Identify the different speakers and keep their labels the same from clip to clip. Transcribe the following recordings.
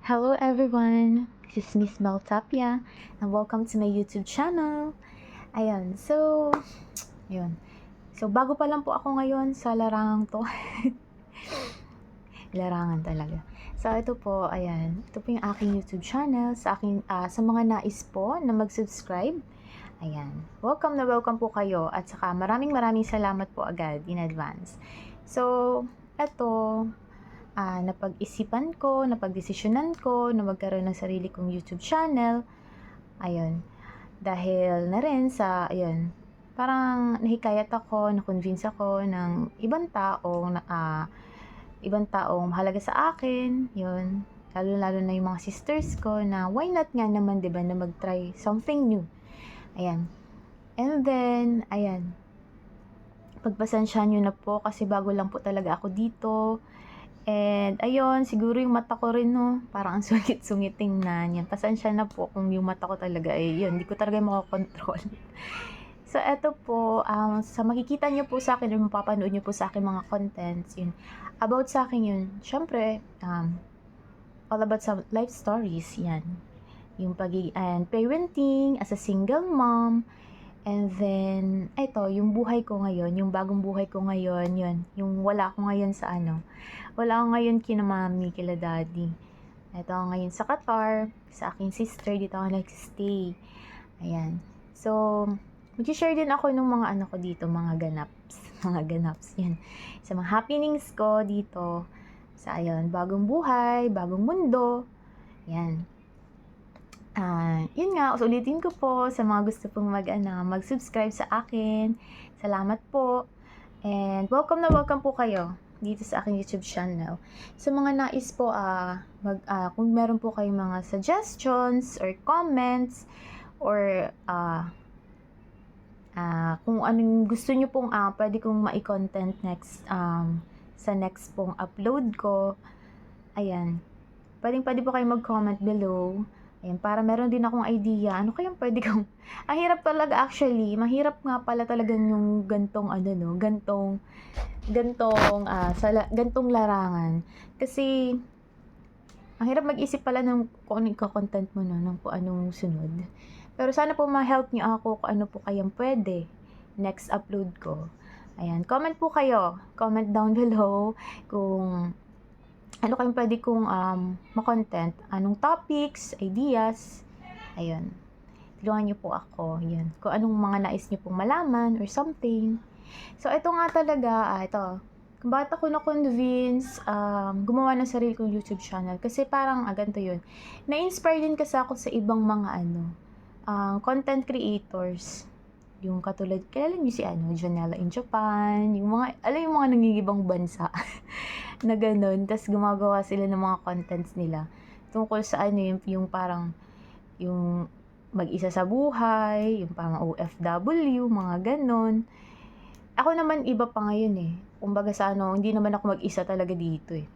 Speaker 1: Hello everyone, this is Miss Mel Tapia and welcome to my YouTube channel. Ayan, yun. So, bago pa lang po ako ngayon sa larangang to. Larangan talaga. So, ito po, ayan. Ito po yung aking YouTube channel sa mga nais po na mag-subscribe. Ayan. Welcome na welcome po kayo at saka maraming salamat po agad in advance. So, ito, napag-isipan ko, napag-desisyonan ko na magkaroon ng sarili kong YouTube channel. Ayun. Dahil na rin sa, ayun, parang nahikayat ako, na-convince ako ng ibang taong mahalaga sa akin, yun. Lalo-lalo na yung mga sisters ko na why not nga naman, diba, na mag-try something new. Ayan. And then, ayan. Pagpasensyahan nyo na po kasi bago lang po talaga ako dito. And, ayun, siguro yung mata ko rin, no, parang ang sungit-sungit tingnan yan. Pasensya na po kung yung mata ko talaga, yun, hindi ko talaga makakontrol. So, eto po, sa makikita nyo po sa akin, or mapapanood nyo po sa akin mga contents, yun, about sa akin yun, syempre, all about sa life stories, yan. Yung and parenting, as a single mom, and then, eto, yung buhay ko ngayon, yung bagong buhay ko ngayon, yun, yung wala ko ngayon wala ako ngayon kina mami, kila daddy. Ito ako ngayon sa Qatar, sa aking sister, dito ako nag-stay. Ayan. So, mag-share din ako ng mga ko dito, mga ganaps, yan. Sa mga happenings ko dito, sa ayun, bagong buhay, bagong mundo, yan. Yun nga, ulitin ko po sa mga gusto pong mag-subscribe sa akin. Salamat po. And welcome na welcome po kayo dito sa aking YouTube channel. Sa mga nais po, kung meron po kayong mga suggestions or comments or kung anong gusto nyo pong pwede kong ma-content next sa next pong upload ko, ayan, pwede po kayo mag-comment below. Ayan, para meron din akong idea, ano kayang pwede kong, ang hirap talaga actually, mahirap nga pala talagang yung gantong gantong larangan. Kasi, ang hirap mag-isip pala ng kung ano content mo, no, ng kung anong sunod. Pero sana po ma-help niyo ako kung ano po kayang pwede next upload ko. Ayan, comment po kayo. Comment down below kung ano kayong pwede kong ma-content. Anong topics, ideas. Ayun. Tulungan niyo po ako. Yun. Kung anong mga nais niyo pong malaman or something. So, ito nga talaga, ito. Kung bakit ako na-convince gumawa ng sarili kong YouTube channel. Kasi parang, ganito yun. Na-inspire din kasi ako sa ibang mga content creators. Yung katulad, kilala niyo si Janela in Japan. Yung mga, yung mga nangingibang bansa. Na ganun. Tapos gumagawa sila ng mga contents nila. Tungkol sa yung parang, yung mag-isa sa buhay, yung parang OFW, mga ganun. Ako naman iba pa ngayon eh. Kumbaga sa hindi naman ako mag-isa talaga dito eh.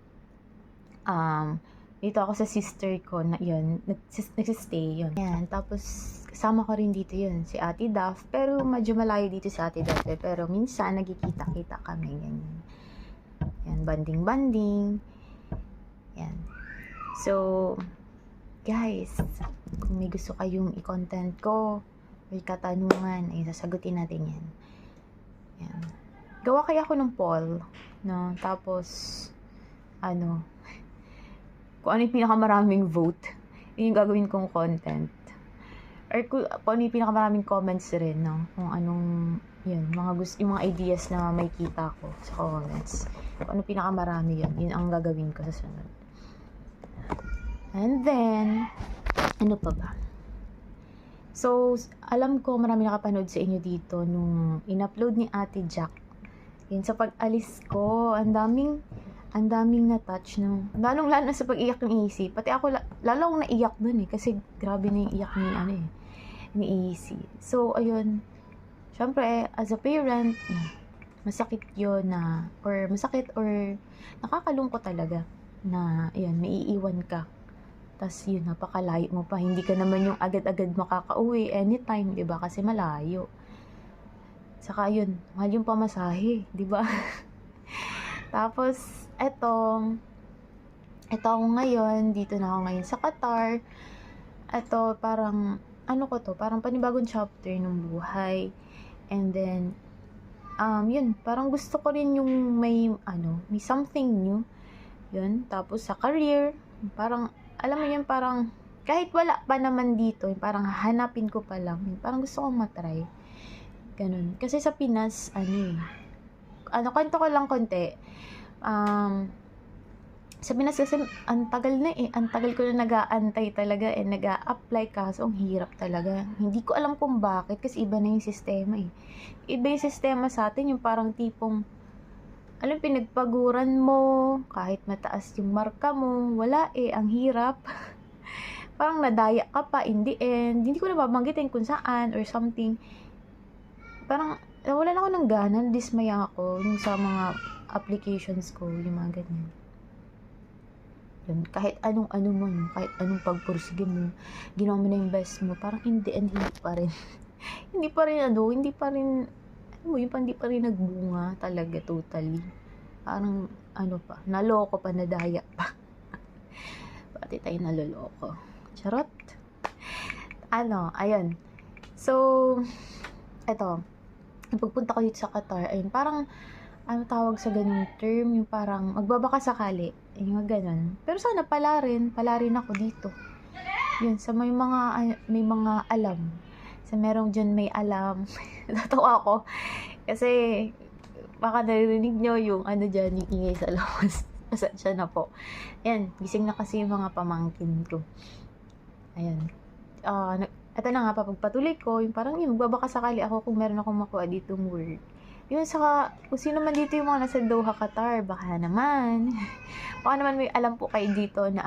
Speaker 1: Dito ako sa sister ko na yun, nagsistay yun. Yan, tapos kasama ko rin dito yun, si Ate Daf. Pero medyo malayo dito si Ate Daf eh. Pero minsan nagkikita-kita kami, ganyan. Yan, banding. Yan. So, guys, kung may gusto kayong i-content ko, may katanungan, ay sasagutin natin yan. Yan. Gawa kaya ako ng poll, no? Tapos, kung ano yung pinakamaraming vote, yun yung gagawin kong content. Or kung ano yung pinakamaraming comments rin, no? Kung anong, yun, yung mga ideas na may kita ko sa comments. Kung ano pinakamarami yun ang gagawin ko sa sunod. And then, ano pa ba? So, alam ko marami nakapanood sa inyo dito nung in-upload ni Ate Jack. Yun, sa pag-alis ko, ang daming na-touch, no? Lalo na sa pag-iyak ng Easy. Pati ako, lalo akong naiyak dun eh. Kasi grabe na yung iyak ni Easy. So, ayun. Syempre, as a parent, masakit yun masakit or nakakalungkot talaga na, ayun, maiiwan ka. Tapos yun, napakalayo mo pa. Hindi ka naman yung agad-agad makakauwi anytime, diba? Kasi malayo. Saka yun, mahal yung pamasahe, diba? Tapos, etong, Ito ako ngayon, dito na ako ngayon sa Qatar. Ito, parang, ano ko to, parang panibagong chapter ng buhay. And then, yun, parang gusto ko rin yung may something new. Yun, tapos sa career, parang, alam mo yun, parang, kahit wala pa naman dito, parang hanapin ko pa lang. Parang gusto kong matry. Ganun. Kasi sa Pinas, kwento ko lang konti. Sa Pinas kasi, ang tagal ko na nag-aantay talaga nag-a-apply kaso ang hirap talaga. Hindi ko alam kung bakit kasi iba na yung sistema Iba yung sistema sa atin, yung parang tipong, pinagpaguran mo, kahit mataas yung marka mo, wala ang hirap. Parang nadaya ka pa in the end. Hindi ko na babanggitin kung saan or something. Parang, wala na ako ng gana, dismaya ako yung sa mga applications ko, yung mga ganyan. Yun, kahit anong-ano mo, kahit anong pagpursige mo, ginawa mo na yung best mo, parang in the end, hindi pa rin, hindi pa rin, hindi pa rin nagbunga talaga totally. Parang, naloko pa, nadaya pa. Pati tayo naloloko. Charot. Ayun. So, eto, pagpunta ko dito sa Qatar, ayun, parang, tawag sa ganung term, yung parang magbabaka sakali, yung ganun. Pero sana pala rin ako dito. Yun, sa may mga alam. Sa merong dyan may alam. Natawa ako. Kasi, baka naririnig nyo yung dyan, yung ingay sa labas. Pasensya na po. Ayan, gising na kasi yung mga pamangkin ko. Ayan. Ito na nga, papagpatuloy ko, yung parang yung magbabaka sakali ako kung meron akong makuha ditong work. Yun, saka, kung sino man dito yung mga nasa Doha, Qatar, baka naman may alam po kayo dito na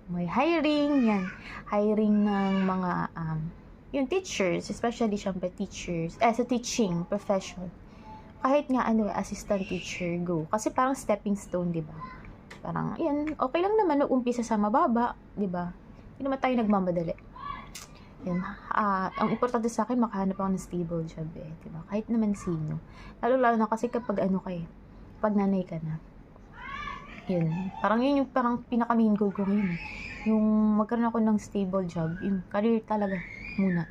Speaker 1: may hiring, yan. Hiring ng mga, yung teachers, especially syempre teachers, sa teaching profession. Kahit nga, assistant teacher, go. Kasi parang stepping stone, di ba? Parang, yan, okay lang naman, umpisa sa mababa, di ba? Hindi naman tayo nagmamadali. Yan. Ang importante sa akin, makahanap ako ng stable job diba? Kahit naman sino. Lalo na kasi kapag pag nanay ka na. Yun. Parang yun yung parang pinaka main goal ko ngayon. Yung magkaroon ako ng stable job. Yung career talaga muna.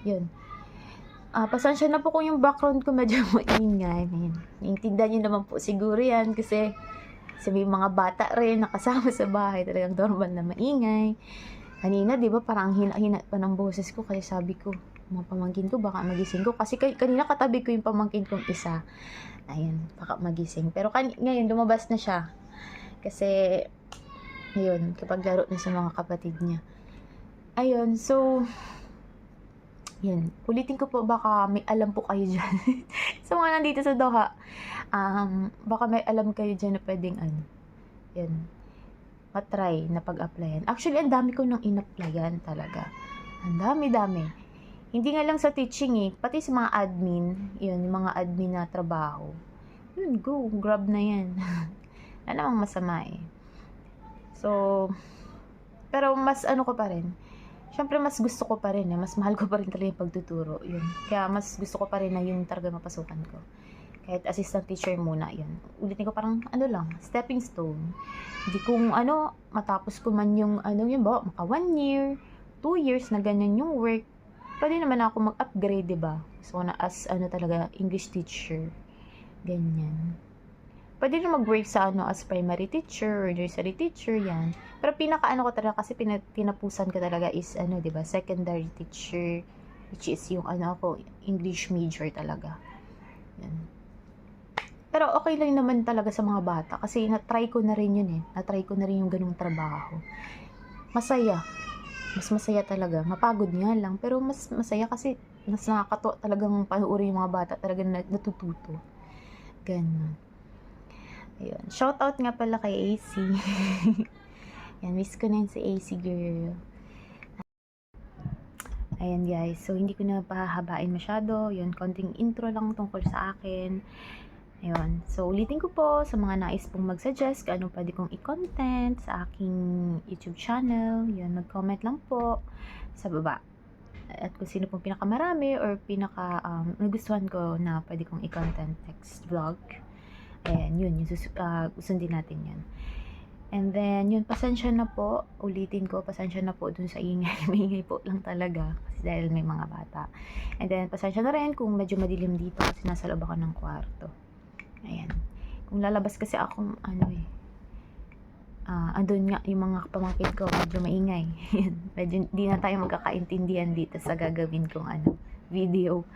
Speaker 1: Yun. Pasensya na po kung yung background ko medyo maingay. Naiintindihan nyo naman po siguro yan kasi may mga bata rin nakasama sa bahay. Talagang normal na maingay. Kanina, di ba, parang hina pa ng boses ko. Kaya sabi ko, mga pamangkin ko, baka magising ko. Kasi kanina katabi ko yung pamangkin kong isa. Ayun, baka magising. Pero ngayon, lumabas na siya. Kasi, ngayon, kapag laro na sa mga kapatid niya. Ayun, so, yun. Ulitin ko po, baka may alam po kayo dyan. Sa mga nandito sa Doha, baka may alam kayo dyan na pwedeng yun, matry na pag-applyan. Actually, ang dami ko nang in-applyan talaga. Ang dami. Hindi nga lang sa teaching pati sa mga admin, yun, yung mga admin na trabaho. Yun, go, grab na yan. Wala namang masama So, pero mas ko pa rin. Siyempre, mas gusto ko pa rin mas mahal ko pa rin talaga yung pagtuturo. Yun. Kaya mas gusto ko pa rin na yun talaga mapasukan ko. Kahit assistant teacher muna, yun. Ulitin ko parang, stepping stone. Hindi kung matapos ko man yung, maka 1 year, 2 years na ganyan yung work, pwede naman ako mag-upgrade, diba? So, na as, talaga, English teacher. Ganyan. Pwede rin mag-work sa, as primary teacher or nursery teacher, yan. Pero pinaka, ko talaga, kasi tinapusan ko talaga is, diba, secondary teacher, which is yung, ako, English major talaga. Yan. Pero okay lang naman talaga sa mga bata kasi na-try ko na rin yun Na-try ko na rin yung ganung trabaho. Masaya. Mas masaya talaga. Mapagod nga lang. Pero mas masaya kasi mas nakakatuwa talagang panuorin yung mga bata. Talagang natututo. Ganun. Ayun. Shoutout nga pala kay AC. Yan, miss ko na yun si AC girl. Ayan guys. So, hindi ko na pahahabain masyado. Yun, konting intro lang tungkol sa akin. Ayun. So, ulitin ko po sa mga nais pong mag-suggest kung anong pwede kong i-content sa aking YouTube channel. Yun, mag-comment lang po sa baba. At kung sino pong pinakamarami or nagustuhan ko na pwede kong i-content next vlog. Ayan, yun. Susundin natin yan. And then, yun, pasensya na po. Ulitin ko, pasensya na po dun sa ingay. Maingay po lang talaga. Kasi dahil may mga bata. And then, pasensya na rin kung medyo madilim dito kasi nasa loob ako ng kwarto. Ayan. Kung lalabas kasi akong, andun nga yung mga pamangkin ko, medyo maingay. Medyo di na tayo magkakaintindihan dito sa gagawin kong video.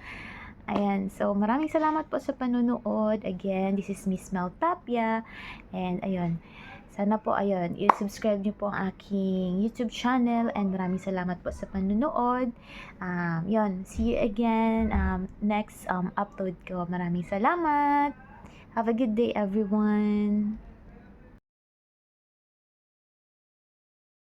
Speaker 1: Ayan, so maraming salamat po sa panunood. Again, this is Miss Mel Tapia. And ayun, sana po ayun, i-subscribe niyo po ang aking YouTube channel. And maraming salamat po sa panunood. Yun, see you again next upload ko. Maraming salamat. Have a good day everyone.